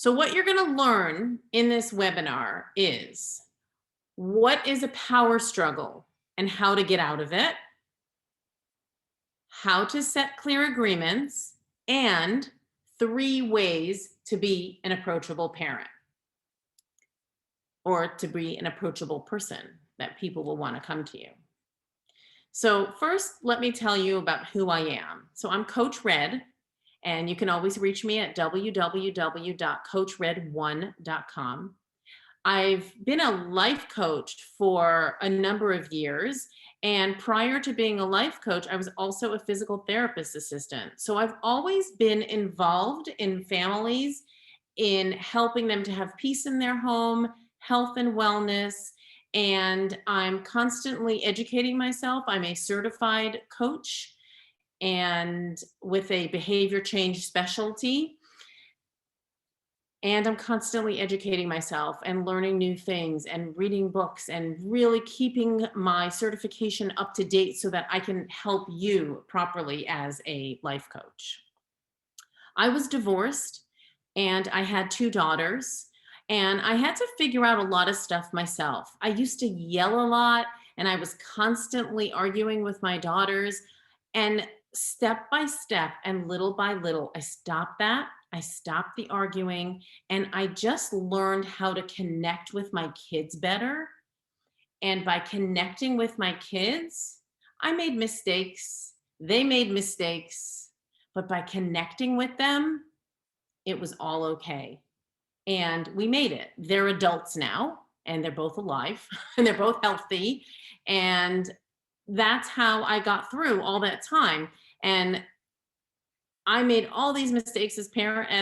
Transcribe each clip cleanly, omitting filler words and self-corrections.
So what you're going to learn in this webinar is what is a power struggle and how to get out of it, how to set clear agreements, and 3 ways to be an approachable parent or to be an approachable person that people will want to come to you. So first, let me tell you about who I am. So I'm Coach Red, and you can always reach me at www.coachred1.com. I've been a life coach for a number of years. And prior to being a life coach, I was also a physical therapist assistant. So I've always been involved in families in helping them to have peace in their home, health and wellness. And I'm constantly educating myself. I'm a certified coach and with a behavior change specialty. And I'm constantly educating myself and learning new things and reading books and really keeping my certification up to date so that I can help you properly as a life coach. I was divorced and I had 2 daughters, and I had to figure out a lot of stuff myself. I used to yell a lot and I was constantly arguing with my daughters. And step by step and little by little, I stopped that. I stopped the arguing and I just learned how to connect with my kids better. And by connecting with my kids, I made mistakes. They made mistakes. But by connecting with them, it was all okay. And we made it. They're adults now and they're both alive and they're both healthy. And that's how I got through all that time. And I made all these mistakes as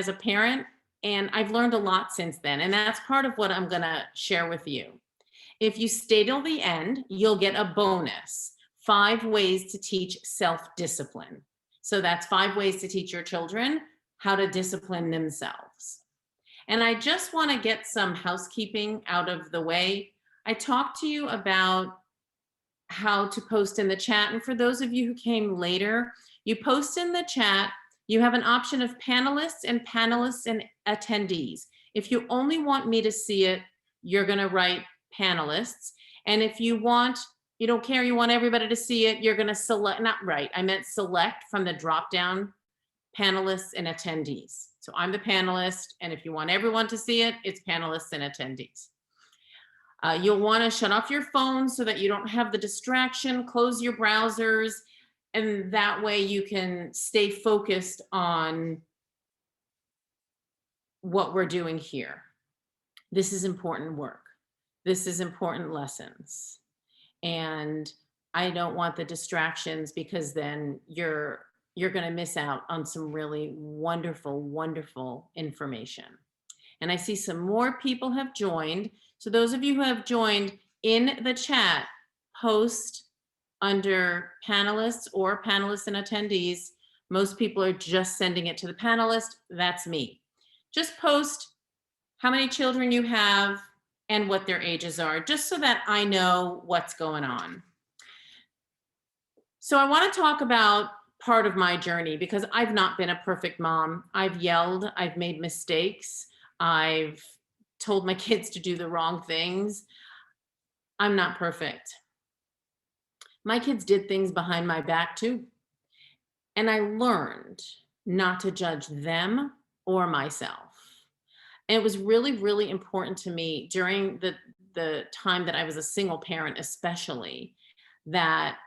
a parent, and I've learned a lot since then. And that's part of what I'm going to share with you. If you stay till the end, you'll get a bonus, 5 ways to teach self-discipline. So that's 5 ways to teach your children how to discipline themselves. And I just want to get some housekeeping out of the way. I talked to you about how to post in the chat. And for those of you who came later, you post in the chat, you have an option of panelists and attendees. If you only want me to see it, you're going to write panelists. And if you don't care, you want everybody to see it, you're going to select, I meant select from the drop down panelists and attendees. So I'm the panelist, and if you want everyone to see it, it's panelists and attendees. You'll want to shut off your phone so that you don't have the distraction, close your browsers, and that way you can stay focused on what we're doing here. This is important work. This is important lessons. And I don't want the distractions, because then you're going to miss out on some really wonderful, wonderful information. And I see some more people have joined. So those of you who have joined in the chat, post under panelists or panelists and attendees. Most people are just sending it to the panelist. That's me. Just post how many children you have and what their ages are, just so that I know what's going on. So I want to talk about part of my journey, because I've not been a perfect mom. I've yelled, I've made mistakes, I've told my kids to do the wrong things. I'm not perfect. My kids did things behind my back too. And I learned not to judge them or myself. And it was really, really important to me during the time that I was a single parent, especially, that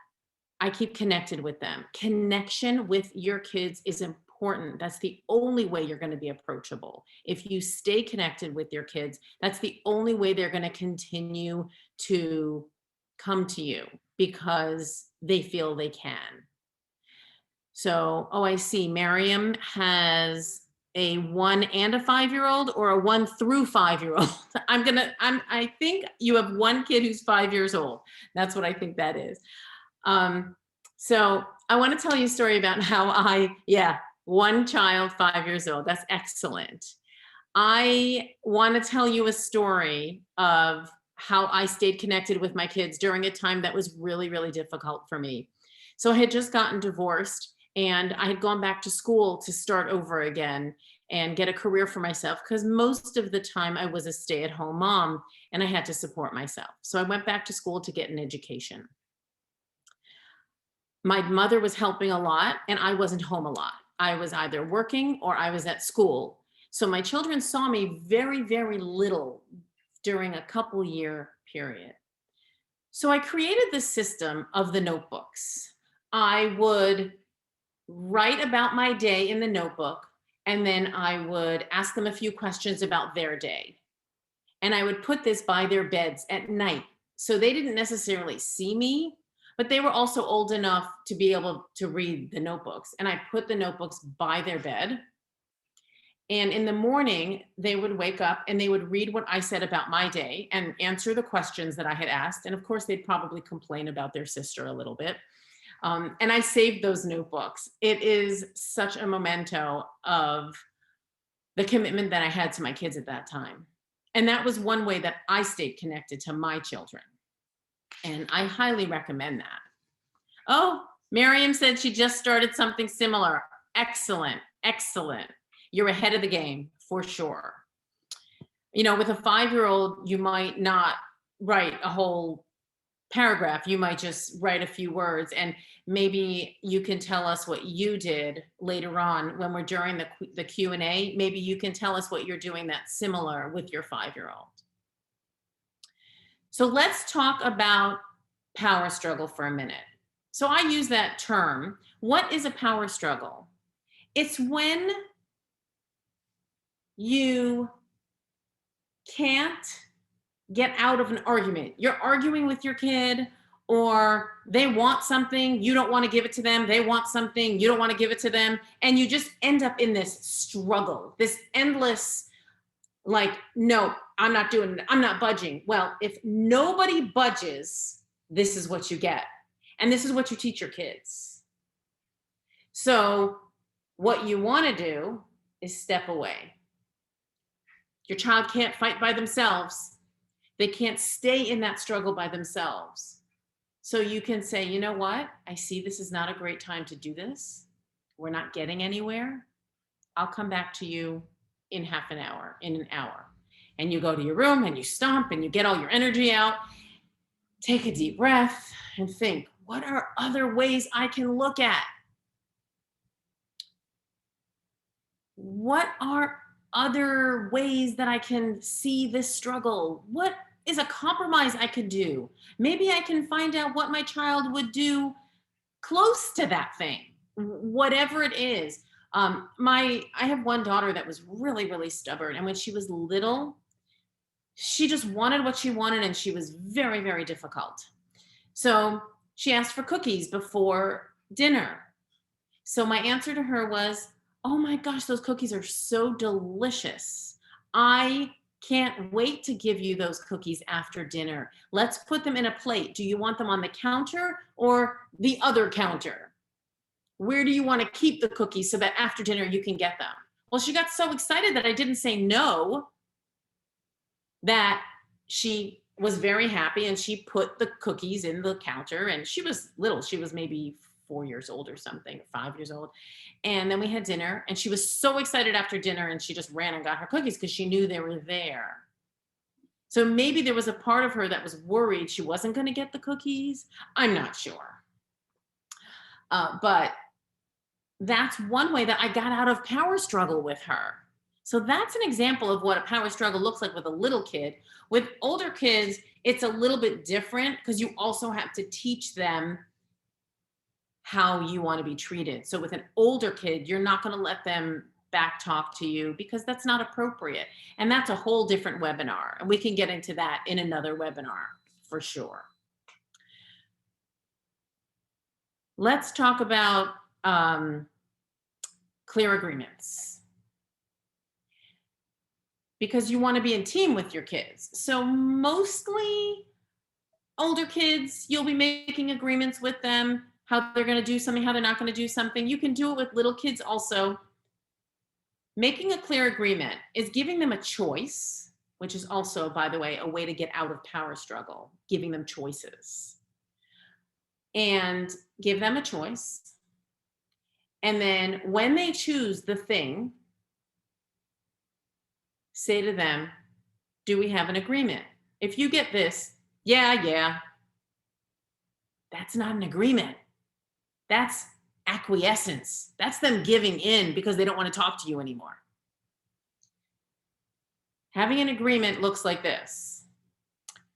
I keep connected with them. Connection with your kids is important. That's the only way you're going to be approachable. If you stay connected with your kids, that's the only way they're going to continue to come to you, because they feel they can. So, I see Miriam has a 1 and a 5-year-old, or a 1 through 5-year-old. I think you have 1 kid who's 5 years old. That's what I think that is. So I want to tell you a story about how 1 child, 5 years old. That's excellent. I want to tell you a story of how I stayed connected with my kids during a time that was really, really difficult for me. So I had just gotten divorced, and I had gone back to school to start over again. and get a career for myself, because most of the time I was a stay-at-home mom and I had to support myself. So I went back to school to get an education. My mother was helping a lot and I wasn't home a lot. I was either working or I was at school. So my children saw me very, very little during a couple year period. So I created this system of the notebooks. I would write about my day in the notebook, and then I would ask them a few questions about their day. And I would put this by their beds at night. So they didn't necessarily see me, but they were also old enough to be able to read the notebooks. And I put the notebooks by their bed. And in the morning, they would wake up and they would read what I said about my day and answer the questions that I had asked. And of course, they'd probably complain about their sister a little bit. And I saved those notebooks. It is such a memento of the commitment that I had to my kids at that time. And that was one way that I stayed connected to my children. And I highly recommend that. Oh, Miriam said she just started something similar. Excellent, excellent. You're ahead of the game for sure. You know, with a 5-year-old, you might not write a whole paragraph. You might just write a few words, and maybe you can tell us what you did later on when we're during the Q&A. Maybe you can tell us what you're doing that's similar with your 5-year-old. So let's talk about power struggle for a minute. So I use that term. What is a power struggle? It's when you can't get out of an argument. You're arguing with your kid, or they want something, you don't want to give it to them. They want something, you don't want to give it to them. And you just end up in this struggle, this endless, like, no, I'm not doing it. I'm not budging. Well, if nobody budges, this is what you get. And this is what you teach your kids. So what you want to do is step away. Your child can't fight by themselves. They can't stay in that struggle by themselves. So you can say, you know what? I see this is not a great time to do this. We're not getting anywhere. I'll come back to you in half an hour, in an hour. And you go to your room and you stomp and you get all your energy out. Take a deep breath and think, what are other ways I can look at? What are other ways that I can see this struggle? What is a compromise I could do? Maybe I can find out what my child would do close to that thing, whatever it is. I have one daughter that was really, really stubborn. And when she was little, she just wanted what she wanted, and she was very, very difficult. So she asked for cookies before dinner. So my answer to her was, oh my gosh, those cookies are so delicious. I can't wait to give you those cookies after dinner. Let's put them in a plate. Do you want them on the counter or the other counter? Where do you want to keep the cookies so that after dinner you can get them? Well, she got so excited that I didn't say no, that she was very happy, and she put the cookies in the counter. And she was little. She was maybe 4 years old or something, 5 years old. And then we had dinner, and she was so excited after dinner, and she just ran and got her cookies because she knew they were there. So maybe there was a part of her that was worried she wasn't going to get the cookies. I'm not sure. But that's one way that I got out of power struggle with her. So that's an example of what a power struggle looks like with a little kid. With older kids, it's a little bit different because you also have to teach them how you want to be treated. So with an older kid, you're not going to let them back talk to you because that's not appropriate. And that's a whole different webinar. And we can get into that in another webinar for sure. Let's talk about clear agreements, because you want to be in team with your kids. So mostly older kids, you'll be making agreements with them, how they're going to do something, how they're not going to do something. You can do it with little kids also. Making a clear agreement is giving them a choice, which is also, by the way, a way to get out of power struggle, giving them choices. And give them a choice. And then when they choose the thing, say to them, do we have an agreement? If you get this, yeah, yeah, that's not an agreement. That's acquiescence. That's them giving in because they don't want to talk to you anymore. Having an agreement looks like this.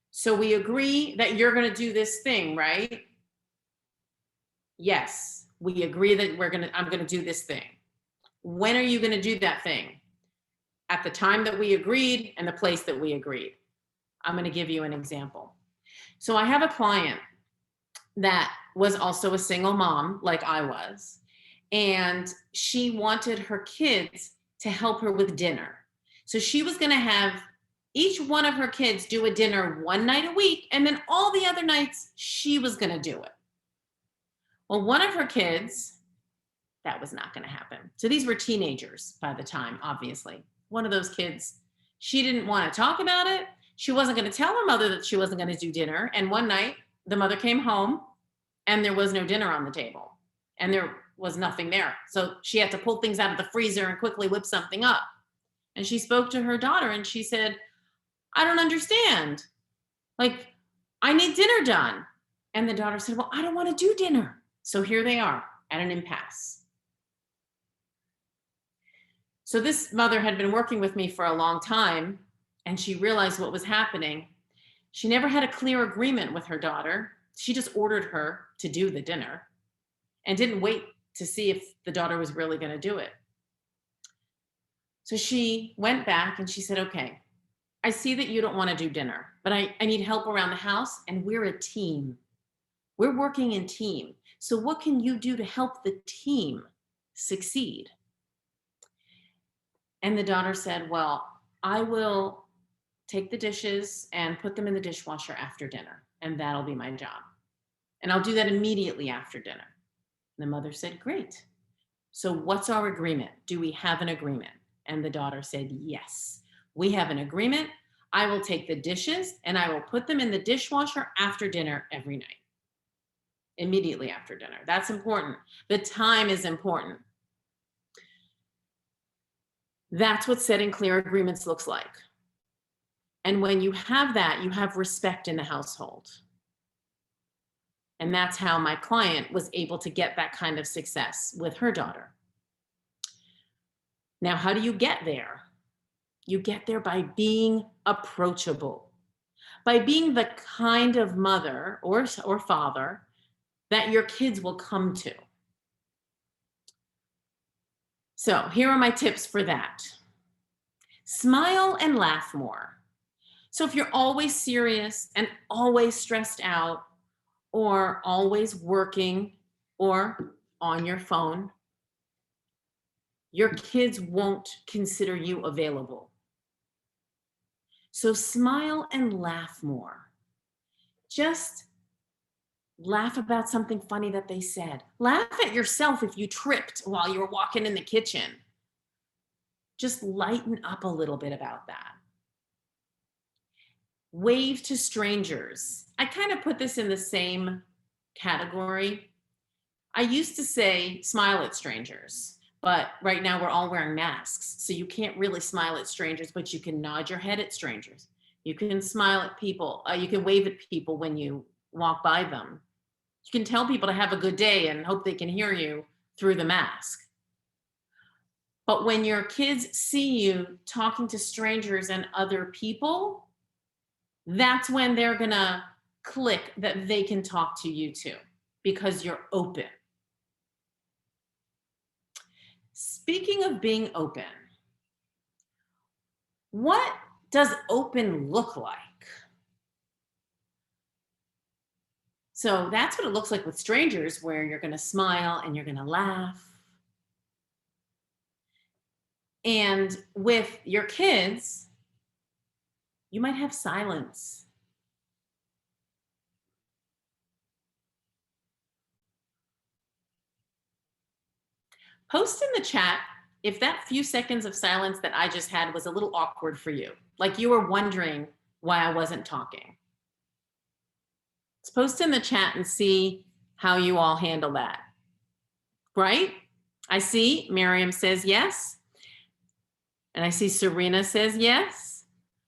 So we agree that you're going to do this thing, right? Yes, we agree that I'm going to do this thing. When are you going to do that thing? At the time that we agreed and the place that we agreed. I'm going to give you an example. So I have a client that was also a single mom, like I was, and she wanted her kids to help her with dinner. So she was going to have each one of her kids do a dinner one night a week, and then all the other nights she was going to do it. Well, one of her kids, that was not going to happen. So these were teenagers by the time, obviously. One of those kids, she didn't want to talk about it. She wasn't going to tell her mother that she wasn't going to do dinner. And one night, the mother came home and there was no dinner on the table and there was nothing there. So she had to pull things out of the freezer and quickly whip something up. And she spoke to her daughter and she said, I don't understand. Like, I need dinner done. And the daughter said, well, I don't want to do dinner. So here they are at an impasse. So this mother had been working with me for a long time and she realized what was happening. She never had a clear agreement with her daughter. She just ordered her to do the dinner and didn't wait to see if the daughter was really going to do it. So she went back and she said, okay, I see that you don't want to do dinner, but I need help around the house and we're a team. We're working in team. So what can you do to help the team succeed? And the daughter said, well, I will take the dishes and put them in the dishwasher after dinner, and that'll be my job. And I'll do that immediately after dinner. And the mother said, great. So what's our agreement? Do we have an agreement? And the daughter said, yes, we have an agreement. I will take the dishes and I will put them in the dishwasher after dinner every night. Immediately after dinner. That's important. The time is important. That's what setting clear agreements looks like. And when you have that, you have respect in the household. And that's how my client was able to get that kind of success with her daughter. Now, how do you get there? You get there by being approachable, by being the kind of mother or father that your kids will come to. So here are my tips for that. Smile and laugh more. So if you're always serious and always stressed out or always working or on your phone, your kids won't consider you available. So smile and laugh more. Just laugh about something funny that they said. Laugh at yourself if you tripped while you were walking in the kitchen. Just lighten up a little bit about that. Wave to strangers. I kind of put this in the same category. I used to say smile at strangers, but right now we're all wearing masks. So you can't really smile at strangers, but you can nod your head at strangers. You can smile at people. You can wave at people when you walk by them. You can tell people to have a good day and hope they can hear you through the mask. But when your kids see you talking to strangers and other people, that's when they're gonna click that they can talk to you too, because you're open. Speaking of being open, what does open look like? So that's what it looks like with strangers, where you're going to smile and you're going to laugh. And with your kids, you might have silence. Post in the chat if that few seconds of silence that I just had was a little awkward for you, like you were wondering why I wasn't talking. Let's post in the chat and see how you all handle that. Right? I see Miriam says yes. And I see Serena says yes.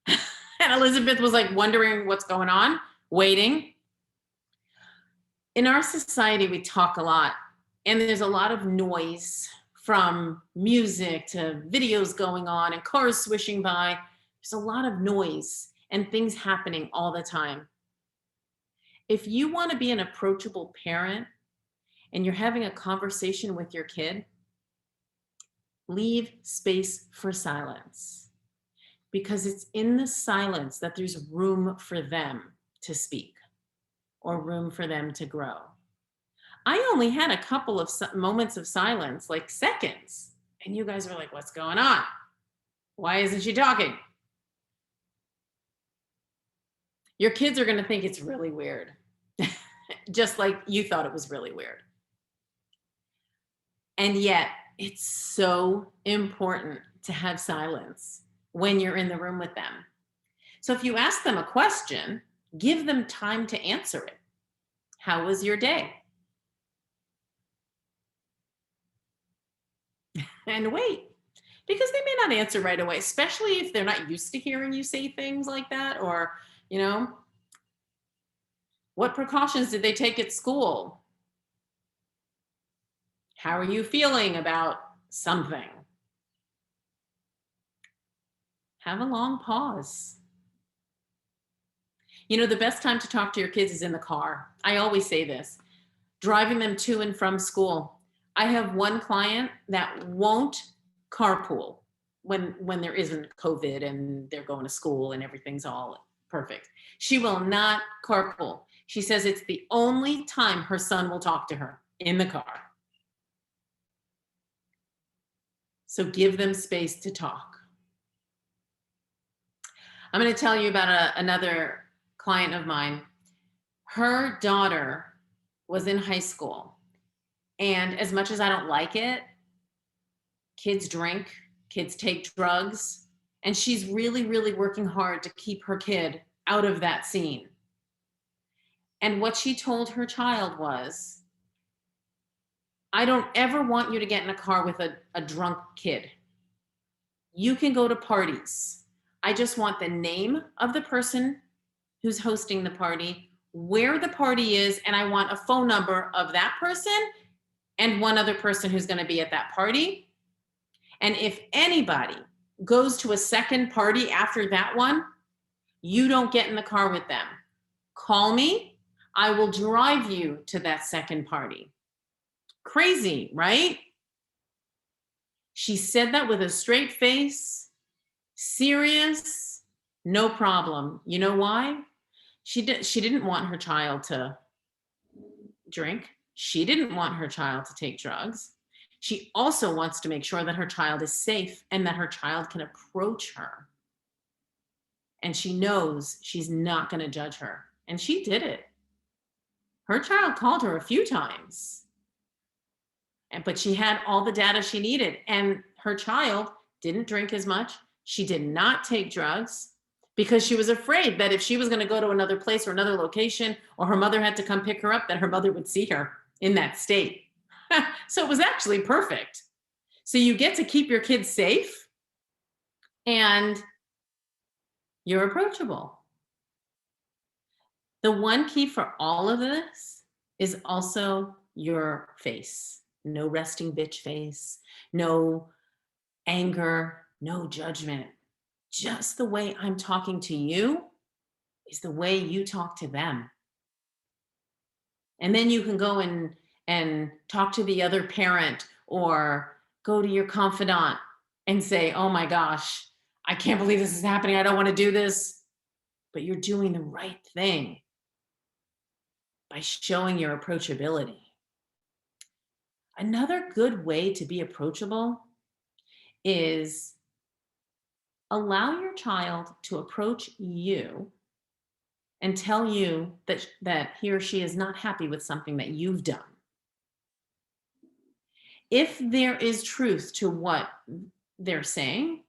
And Elizabeth was like wondering what's going on, waiting. In our society, we talk a lot, and there's a lot of noise from music to videos going on and cars swishing by. There's a lot of noise and things happening all the time. If you want to be an approachable parent and you're having a conversation with your kid, leave space for silence, because it's in the silence that there's room for them to speak or room for them to grow. I only had a couple of moments of silence, like seconds, and you guys were like, what's going on? Why isn't she talking? Your kids are going to think it's really weird, just like you thought it was really weird. And yet, it's so important to have silence when you're in the room with them. So if you ask them a question, give them time to answer it. How was your day? And wait, because they may not answer right away, especially if they're not used to hearing you say things like that, or, you know, what precautions did they take at school? How are you feeling about something? Have a long pause. You know, the best time to talk to your kids is in the car. I always say this, driving them to and from school. I have one client that won't carpool when there isn't COVID and they're going to school and everything's all perfect. She will not carpool. She says it's the only time her son will talk to her, in the car. So give them space to talk. I'm going to tell you about another client of mine. Her daughter was in high school, and as much as I don't like it, kids drink, kids take drugs, and she's really, really working hard to keep her kid out of that scene. And what she told her child was, I don't ever want you to get in a car with a drunk kid. You can go to parties. I just want the name of the person who's hosting the party, where the party is, and I want a phone number of that person and one other person who's going to be at that party. And if anybody goes to a second party after that one, you don't get in the car with them. Call me. I will drive you to that second party. Crazy, right? She said that with a straight face, serious, no problem. You know why? She didn't want her child to drink. She didn't want her child to take drugs. She also wants to make sure that her child is safe and that her child can approach her. And she knows she's not going to judge her. And she did it. Her child called her a few times, but she had all the data she needed. And her child didn't drink as much. She did not take drugs, because she was afraid that if she was going to go to another place or another location, or her mother had to come pick her up, that her mother would see her in that state. So it was actually perfect. So you get to keep your kids safe and you're approachable. The one key for all of this is also your face. No resting bitch face, no anger, no judgment. Just the way I'm talking to you is the way you talk to them. And then you can go and talk to the other parent, or go to your confidant and say, oh my gosh, I can't believe this is happening. I don't want to do this. But you're doing the right thing by showing your approachability. Another good way to be approachable is allow your child to approach you and tell you that he or she is not happy with something that you've done. If there is truth to what they're saying,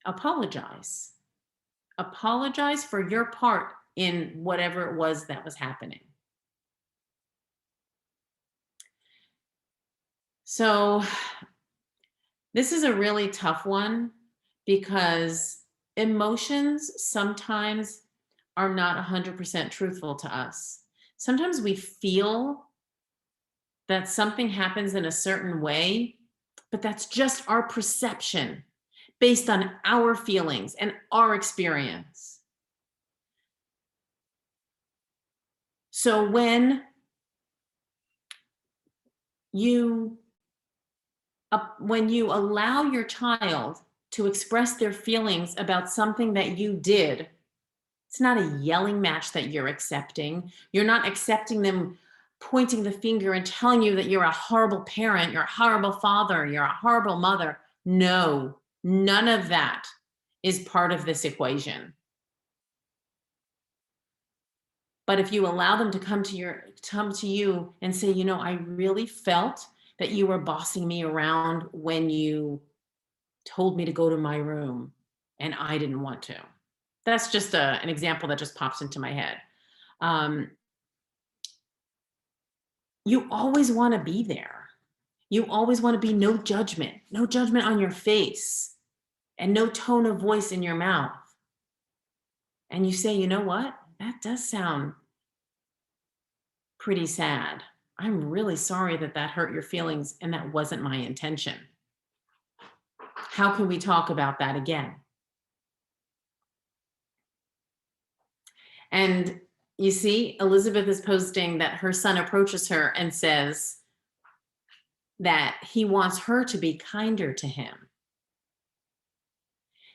apologize. Apologize for your part in whatever it was that was happening. So This is a really tough one because emotions sometimes are not 100% truthful to us. Sometimes we feel that something happens in a certain way, but that's just our perception based on our feelings and our experience. So you when you allow your child to express their feelings about something that you did, it's not a yelling match that you're accepting. You're not accepting them pointing the finger and telling you that you're a horrible parent, you're a horrible father, you're a horrible mother. No, none of that is part of this equation. But if you allow them to come to you and say, I really felt that you were bossing me around when you told me to go to my room and I didn't want to. That's just an example that just pops into my head. You always want to be there. You always want to be no judgment on your face and no tone of voice in your mouth. And you say, you know what? That does sound pretty sad. I'm really sorry that hurt your feelings and that wasn't my intention. How can we talk about that again? And you see, Elizabeth is posting that her son approaches her and says that he wants her to be kinder to him.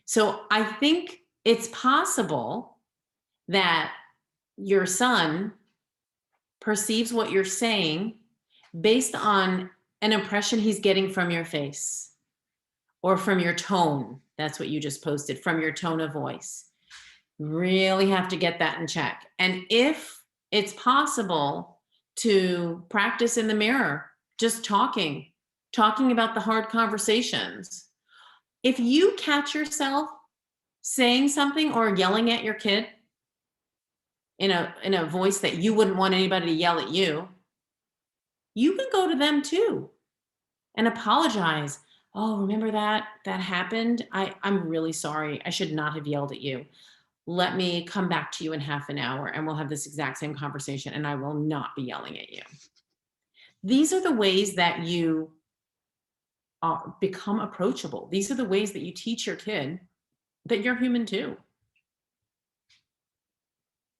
So I think it's possible that your son perceives what you're saying based on an impression he's getting from your face or from your tone. That's what you just posted, from your tone of voice. Really have to get that in check. And if it's possible to practice in the mirror, just talking about the hard conversations. If you catch yourself saying something or yelling at your kid in a voice that you wouldn't want anybody to yell at you, you can go to them too and apologize. Oh, remember that happened? I'm really sorry. I should not have yelled at you. Let me come back to you in half an hour and we'll have this exact same conversation and I will not be yelling at you. These are the ways that you become approachable. These are the ways that you teach your kid that you're human too.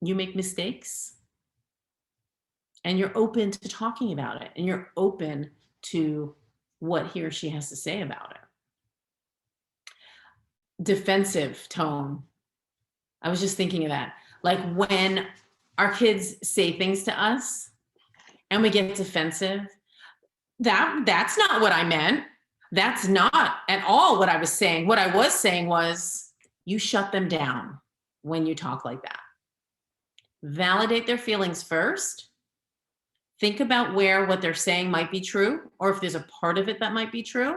You make mistakes and you're open to talking about it and you're open to what he or she has to say about it. Defensive tone. I was just thinking of that. Like when our kids say things to us and we get defensive, that's not what I meant. That's not at all what I was saying. What I was saying was, you shut them down when you talk like that. Validate their feelings first. Think about where what they're saying might be true, or if there's a part of it that might be true.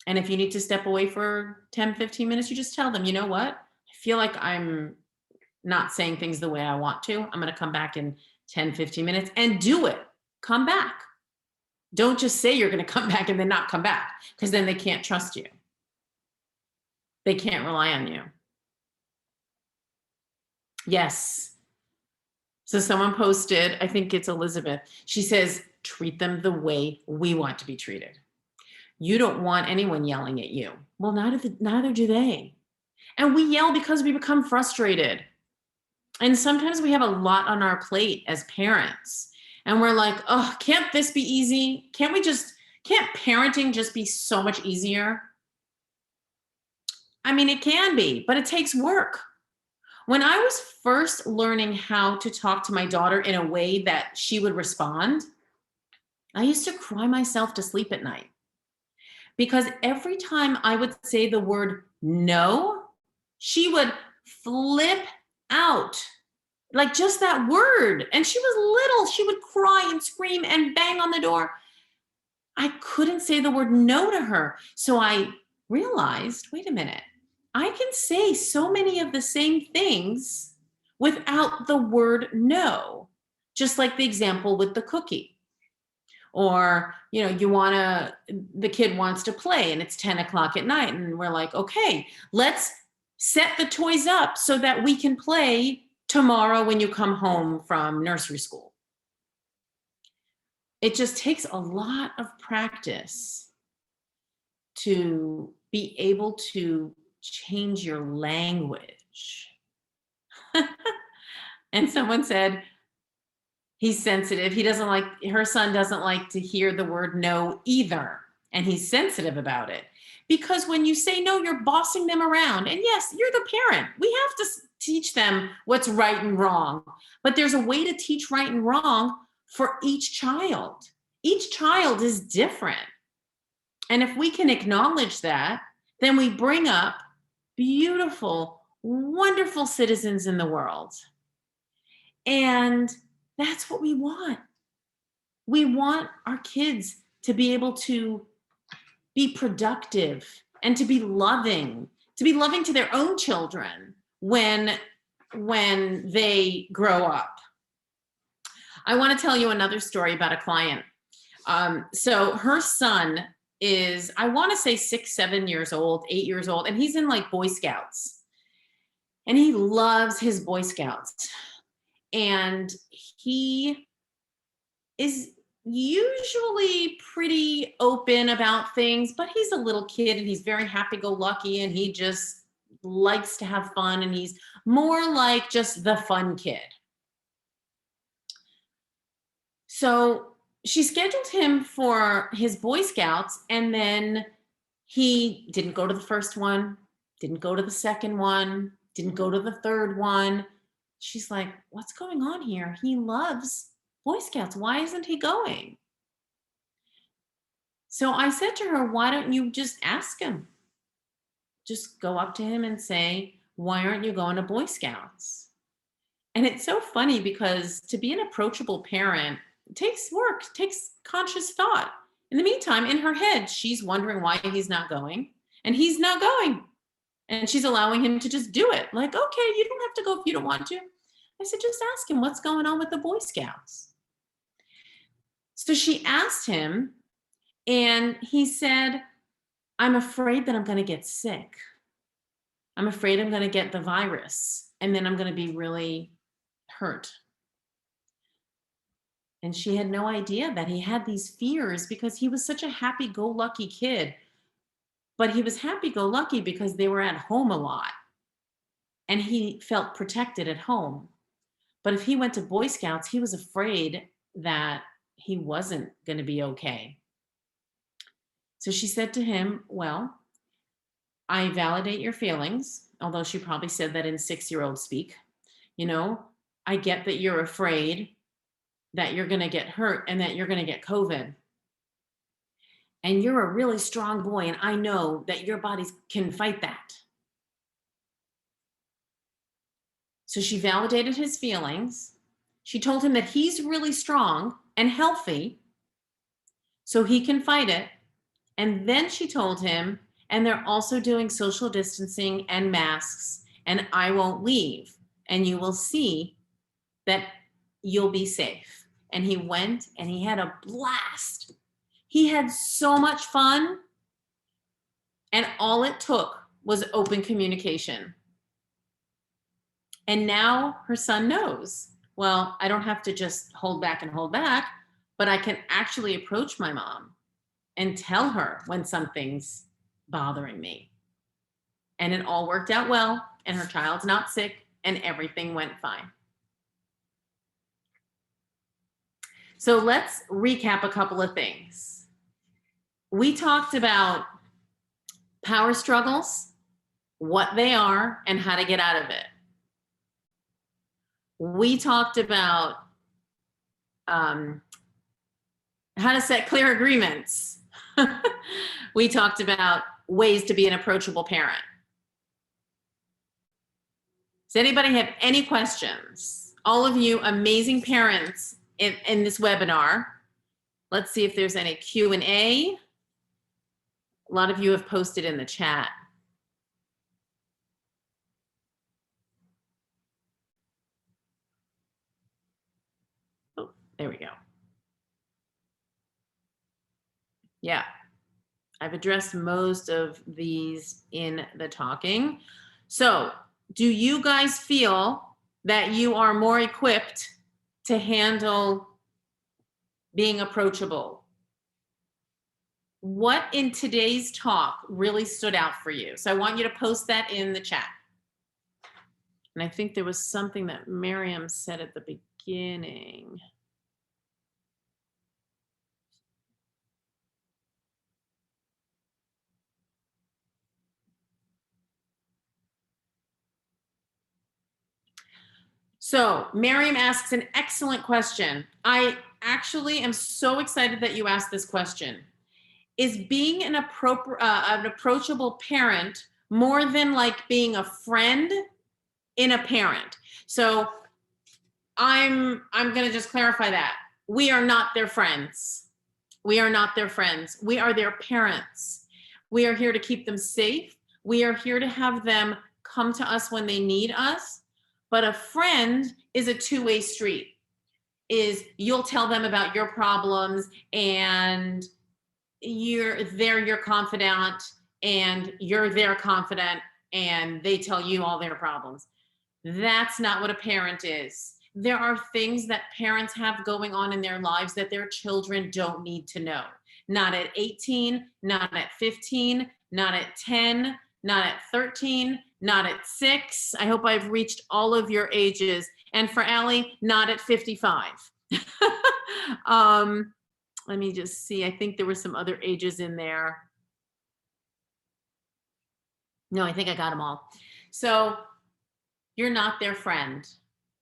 And if you need to step away for 10, 15 minutes, you just tell them, you know what? I feel like I'm not saying things the way I want to. I'm going to come back in 10, 15 minutes and do it. Come back. Don't just say you're going to come back and then not come back, because then they can't trust you. They can't rely on you. Yes. So someone posted, I think it's Elizabeth. She says, treat them the way we want to be treated. You don't want anyone yelling at you. Well, neither do they. And we yell because we become frustrated. And sometimes we have a lot on our plate as parents. And we're like, oh, can't this be easy? Can't parenting just be so much easier? I mean, it can be, but it takes work. When I was first learning how to talk to my daughter in a way that she would respond, I used to cry myself to sleep at night. Because every time I would say the word no, she would flip out. Like just that word. And she was little. She would cry and scream and bang on the door. I couldn't say the word no to her. So I realized, wait a minute, I can say so many of the same things without the word no. Just like the example with the cookie. Or, the kid wants to play and it's 10 o'clock at night. And we're like, okay, let's set the toys up so that we can play tomorrow when you come home from nursery school. It just takes a lot of practice to be able to change your language. And someone said, he's sensitive. Her son doesn't like to hear the word no either. And he's sensitive about it. Because when you say no, you're bossing them around. And yes, you're the parent. We have to teach them what's right and wrong. But there's a way to teach right and wrong for each child. Each child is different. And if we can acknowledge that, then we bring up beautiful, wonderful citizens in the world. And that's what we want. We want our kids to be able to be productive and to be loving to their own children when they grow up. I want to tell you another story about a client. So her son is, I want to say 6, 7 years old, 8 years old, and he's in like Boy Scouts. And he loves his Boy Scouts. And he is usually pretty open about things, but he's a little kid and he's very happy-go-lucky and he just likes to have fun, and he's more like just the fun kid. So she scheduled him for his Boy Scouts, and then he didn't go to the first one, didn't go to the second one, didn't go to the third one. She's like, what's going on here? He loves Boy Scouts. Why isn't he going? So I said to her, why don't you just ask him? Just go up to him and say, why aren't you going to Boy Scouts? And it's so funny because to be an approachable parent, it takes work, it takes conscious thought. In the meantime, in her head, she's wondering why he's not going, and he's not going. And she's allowing him to just do it. Like, okay, you don't have to go if you don't want to. I said, just ask him what's going on with the Boy Scouts. So she asked him, and he said, I'm afraid that I'm going to get sick. I'm afraid I'm going to get the virus, and then I'm going to be really hurt. And she had no idea that he had these fears because he was such a happy-go-lucky kid. But he was happy-go-lucky because they were at home a lot, and he felt protected at home. But if he went to Boy Scouts, he was afraid that he wasn't going to be okay. So she said to him, well, I validate your feelings, although she probably said that in 6-year-old speak. I get that you're afraid that you're going to get hurt and that you're going to get COVID. And you're a really strong boy, and I know that your body can fight that. So she validated his feelings. She told him that he's really strong and healthy, so he can fight it. And then she told him, and they're also doing social distancing and masks, and I won't leave. And you will see that you'll be safe. And he went and he had a blast. He had so much fun. And all it took was open communication. And now her son knows, well, I don't have to just hold back, but I can actually approach my mom and tell her when something's bothering me. And it all worked out well, and her child's not sick, and everything went fine. So let's recap a couple of things. We talked about power struggles, what they are, and how to get out of it. We talked about how to set clear agreements. We talked about ways to be an approachable parent. Does anybody have any questions? All of you amazing parents in this webinar. Let's see if there's any Q&A. A lot of you have posted in the chat. Oh, there we go. Yeah. I've addressed most of these in the talking. So, do you guys feel that you are more equipped to handle being approachable? What in today's talk really stood out for you? So I want you to post that in the chat. And I think there was something that Miriam said at the beginning. So Miriam asks an excellent question. I actually am so excited that you asked this question. Is being an approachable parent more than like being a friend in a parent? So I'm going to just clarify that. We are not their friends. We are not their friends. We are their parents. We are here to keep them safe. We are here to have them come to us when they need us. But a friend is a two-way street. Is you'll tell them about your problems and they're your confidant and you're their confidant and they tell you all their problems. That's not what a parent is. There are things that parents have going on in their lives that their children don't need to know. Not at 18, not at 15, not at 10, not at 13, not at 6. I hope I've reached all of your ages. And for Allie, not at 55. Let me just see. I think there were some other ages in there. No, I think I got them all. So you're not their friend.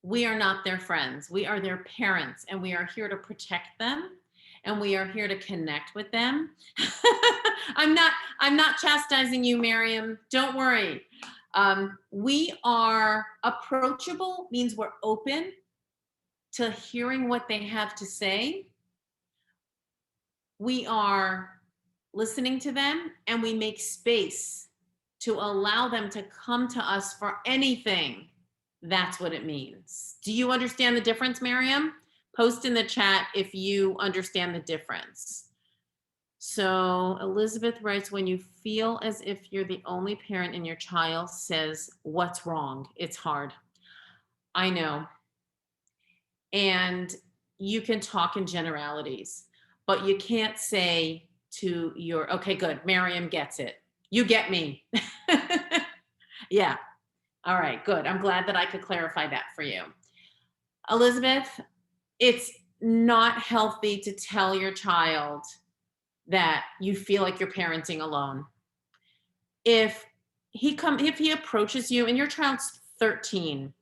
We are not their friends. We are their parents, and we are here to protect them, and we are here to connect with them. I'm not chastising you, Miriam. Don't worry. We are approachable, means we're open to hearing what they have to say. We are listening to them, and we make space to allow them to come to us for anything. That's what it means. Do you understand the difference, Miriam? Post in the chat if you understand the difference. So Elizabeth writes, when you feel as if you're the only parent and your child says, what's wrong? It's hard. I know. And you can talk in generalities, but you can't say to your, okay, good, Miriam gets it. You get me. Yeah. All right, good. I'm glad that I could clarify that for you. Elizabeth, it's not healthy to tell your child that you feel like you're parenting alone. If he approaches you and your child's 13,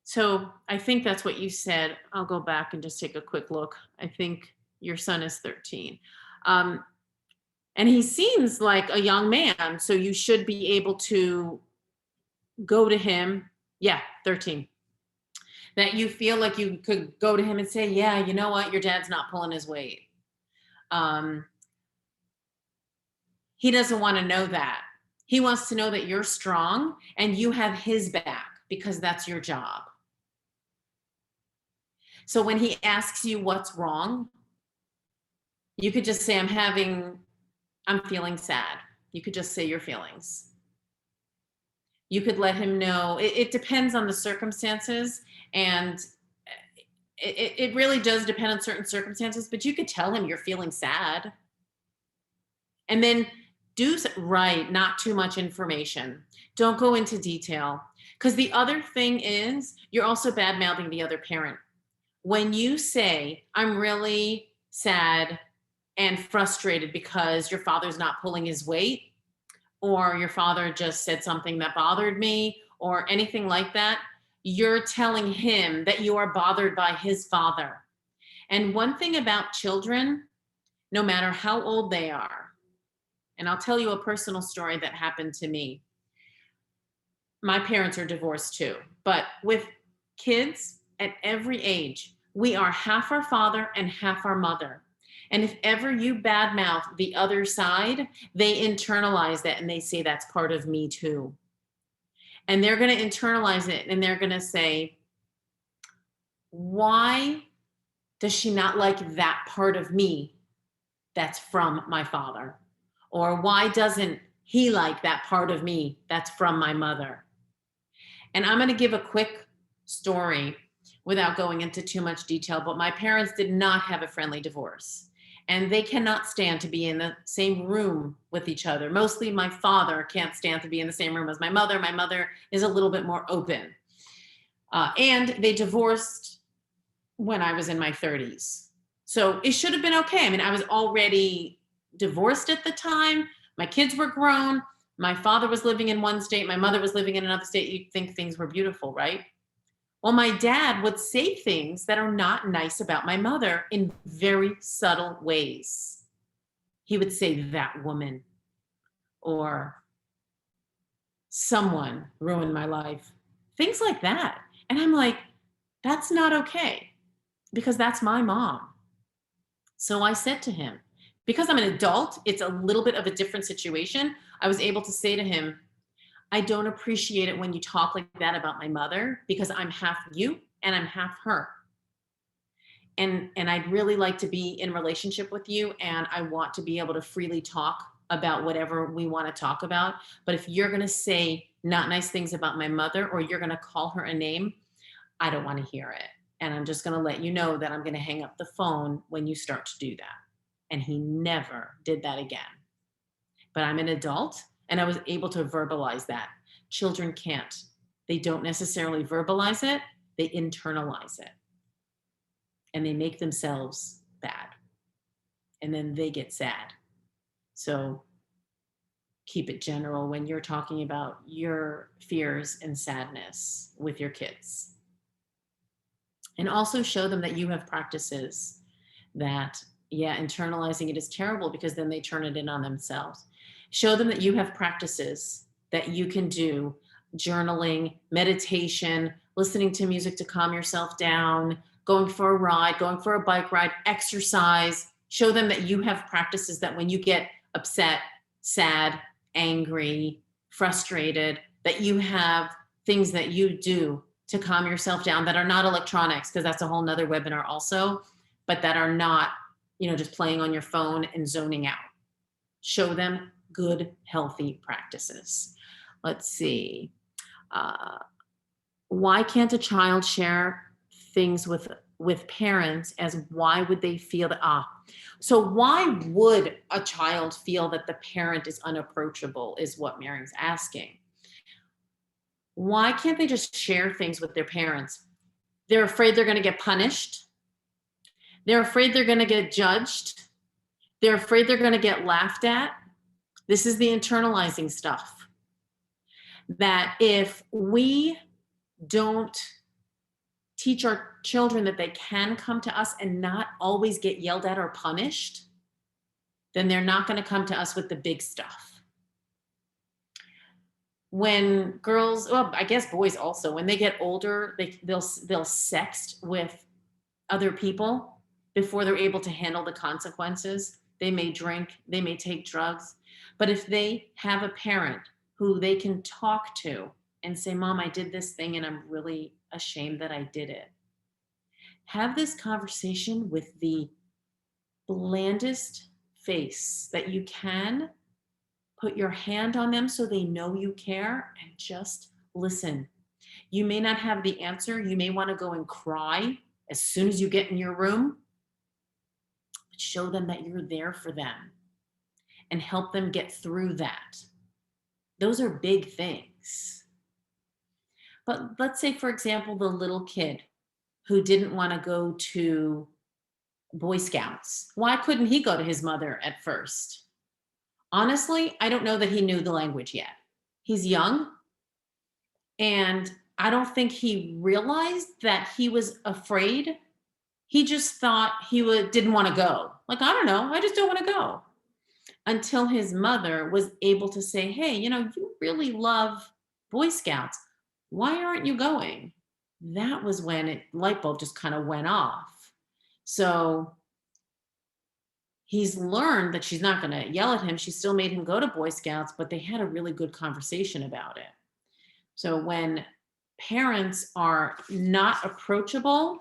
so I think that's what you said. I'll go back and just take a quick look. I think your son is 13. And he seems like a young man, so you should be able to go to him. Yeah, 13. That you feel like you could go to him and say, yeah, you know what, your dad's not pulling his weight. He doesn't want to know that. He wants to know that you're strong and you have his back because that's your job. So when he asks you what's wrong, you could just say, I'm feeling sad. You could just say your feelings. You could let him know. It depends on the circumstances, and it really does depend on certain circumstances, but you could tell him you're feeling sad. And then right, not too much information. Don't go into detail. Because the other thing is, you're also bad mouthing the other parent. When you say, I'm really sad and frustrated because your father's not pulling his weight, or your father just said something that bothered me, or anything like that, you're telling him that you are bothered by his father. And one thing about children, no matter how old they are, and I'll tell you a personal story that happened to me. My parents are divorced too, but with kids at every age, we are half our father and half our mother. And if ever you badmouth the other side, they internalize that and they say, that's part of me too. And they're going to internalize it and they're going to say, why does she not like that part of me? That's from my father. Or why doesn't he like that part of me? That's from my mother. And I'm going to give a quick story without going into too much detail, but my parents did not have a friendly divorce. And they cannot stand to be in the same room with each other. Mostly my father can't stand to be in the same room as my mother. My mother is a little bit more open. And they divorced when I was in my 30s. So it should have been okay. I mean, I was already divorced at the time. My kids were grown. My father was living in one state. My mother was living in another state. You'd think things were beautiful, right? Well, my dad would say things that are not nice about my mother in very subtle ways. He would say, that woman, or someone ruined my life, things like that. And I'm like, that's not okay because that's my mom. So I said to him, because I'm an adult, it's a little bit of a different situation. I was able to say to him, I don't appreciate it when you talk like that about my mother because I'm half you and I'm half her. And I'd really like to be in relationship with you, and I want to be able to freely talk about whatever we want to talk about. But if you're going to say not nice things about my mother or you're going to call her a name, I don't want to hear it. And I'm just going to let you know that I'm going to hang up the phone when you start to do that. And he never did that again. But I'm an adult and I was able to verbalize that. Children can't. They don't necessarily verbalize it, they internalize it. And they make themselves bad. And then they get sad. So keep it general when you're talking about your fears and sadness with your kids. And also show them that you have practices that, yeah, internalizing it is terrible because then they turn it in on themselves. Show them that you have practices that you can do: journaling, meditation, listening to music to calm yourself down, going for a ride, going for a bike ride, exercise. Show them that you have practices that when you get upset, sad, angry, frustrated, that you have things that you do to calm yourself down that are not electronics, because that's a whole nother webinar also, but that are not, just playing on your phone and zoning out. Show them good, healthy practices. Let's see. Why can't a child share things with parents? As why would they feel that? So why would a child feel that the parent is unapproachable is what Mary's asking. Why can't they just share things with their parents? They're afraid they're going to get punished. They're afraid they're going to get judged. They're afraid they're going to get laughed at. This is the internalizing stuff. That if we don't teach our children that they can come to us and not always get yelled at or punished, then they're not going to come to us with the big stuff. When girls, well, I guess boys also, when they get older, they'll sext with other people before they're able to handle the consequences. They may drink, they may take drugs, but if they have a parent who they can talk to and say, Mom, I did this thing and I'm really ashamed that I did it. Have this conversation with the blandest face that you can. Put your hand on them so they know you care and just listen. You may not have the answer. You may want to go and cry as soon as you get in your room, but show them that you're there for them and help them get through that. Those are big things. But let's say, for example, the little kid who didn't want to go to Boy Scouts. Why couldn't he go to his mother at first? Honestly, I don't know that he knew the language yet. He's young, and I don't think he realized that he was afraid. He just thought he didn't want to go. Like, I don't know, I just don't want to go. Until his mother was able to say, hey, you really love Boy Scouts. Why aren't you going? That was when light bulb just kind of went off. So he's learned that she's not going to yell at him. She still made him go to Boy Scouts, but they had a really good conversation about it. So when parents are not approachable,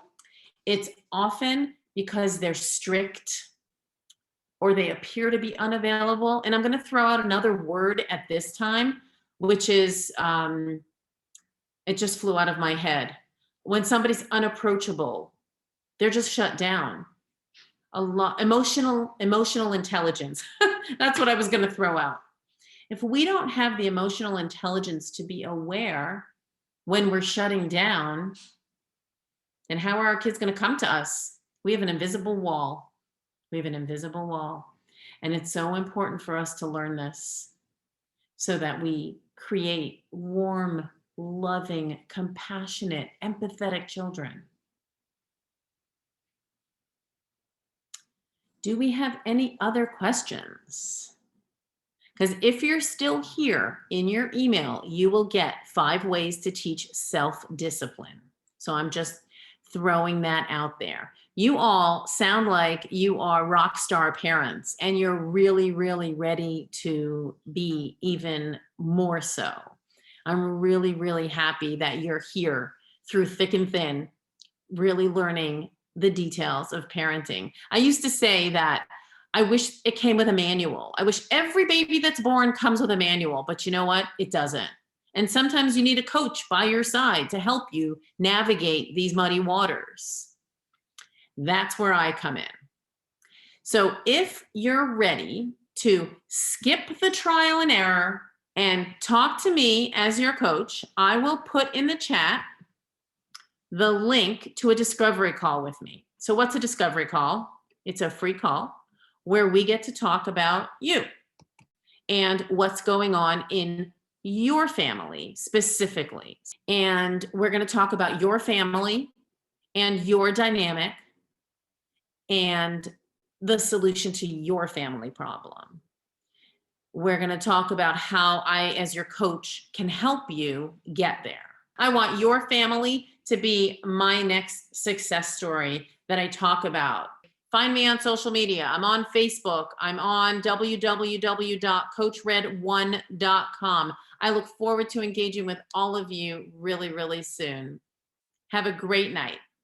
it's often because they're strict, or they appear to be unavailable. And I'm going to throw out another word at this time, which is, it just flew out of my head. When somebody's unapproachable, they're just shut down. A lot, emotional intelligence. That's what I was going to throw out. If we don't have the emotional intelligence to be aware when we're shutting down, then how are our kids going to come to us? We have an invisible wall. We have an invisible wall. And it's so important for us to learn this so that we create warm, loving, compassionate, empathetic children. Do we have any other questions? Because if you're still here in your email, you will get 5 ways to teach self-discipline. So I'm just throwing that out there. You all sound like you are rock star parents, and you're really, really ready to be even more so. I'm really, really happy that you're here through thick and thin, really learning the details of parenting. I used to say that I wish it came with a manual. I wish every baby that's born comes with a manual, but you know what? It doesn't. And sometimes you need a coach by your side to help you navigate these muddy waters. That's where I come in. So if you're ready to skip the trial and error and talk to me as your coach, I will put in the chat the link to a discovery call with me. So what's a discovery call? It's a free call where we get to talk about you and what's going on in your family specifically. And we're going to talk about your family and your dynamic and the solution to your family problem. We're going to talk about how I, as your coach, can help you get there. I want your family to be my next success story that I talk about. Find me on social media. I'm on Facebook. I'm on www.coachred1.com. I look forward to engaging with all of you really, really soon. Have a great night.